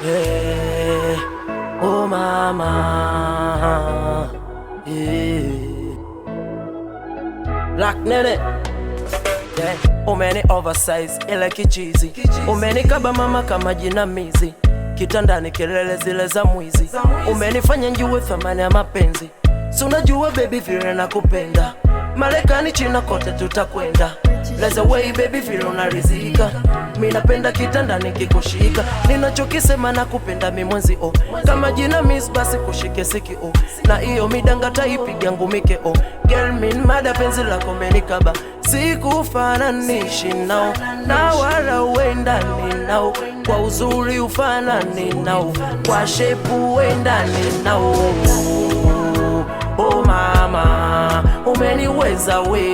Hey, oh mama, yeah. Black nene, yeah. Umeni oversize ile kichizi, umeni kaba mama kama jinamizi, kitandani kelele zile za mwizi, umenifanya njue thamani ya mapenzi. Si unajua baby vile nakupenda, Marekani China kote tutakwenda. Let's away baby vile unarizika, mimi napenda kitandani kikushika. Ninachokisema nakupenda mimi mwenzi oh, kama jina miss basi kushike siki oh, na hiyo midanga taipiga ngumike oh. Girl min mada penzi lako menikaba, sikufananishi nao na wala uendani nao, kwa uzuri ufanani nao, kwa shepu uendani nao. Oh mama, umeniweza we,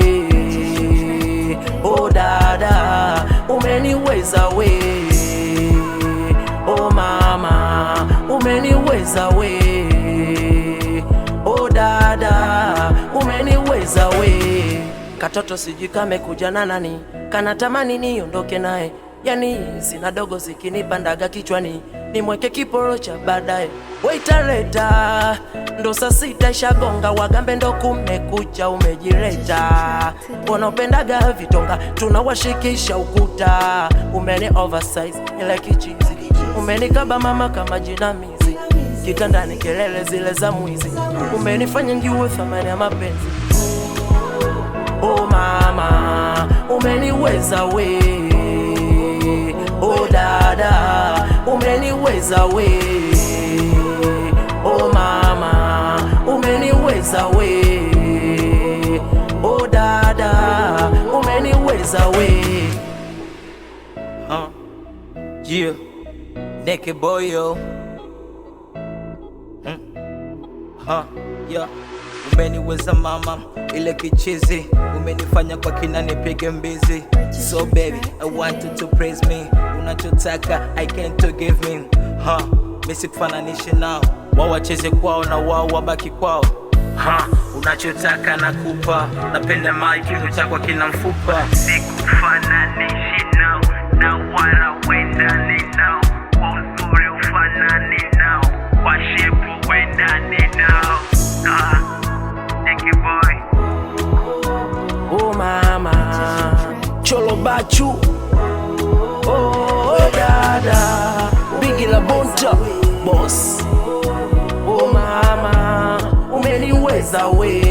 oh dada, umeniweza we, oh mama, umeniweza we, oh dada, umeniweza we. Katoto sijui kamekuja na nani, kanatamani niondoke naye, yani sina dogo zikinipandaga kichwani, nimweke kiporo cha baadaye. Waitaleta ndo saa sita ishagonga, wagambe ndo kumekucha, umejileta. Wanaopendaga vitonga tunawashikisha ukuta, umeni oversize ile kichizi, umenikaba mama kama jinamizi, kitandani kelele zile za mwizi, umenifanya njue thamani ya mapenzi. Oh mama, umeniweza we, oh dada, umeniweza we, oh mama, umeniweza we, oh dada, umeniweza we. Yeah, naked boy yo. Yeah, umeniweza mama ile kichizi, umenifanya kwa kina nipige mbizi. So baby, I want you to praise me, unachotaka I can't to give me. Misikufananishe nao, wao wacheze kwao na wao wabaki kwao. Unachotaka nakupa, napenda kitu chako kina mfupa. Sikufananishe nao na wala uendane nao, kwa uzuri ufanane nao, kwa shepu uendane nao. Naked boy. Oh mama, Cholo Bachu, oh dada, Biggie La Bonta, boss. Oh mama, umeniweza we,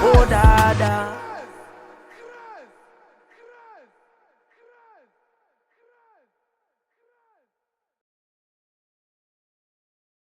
oh dada.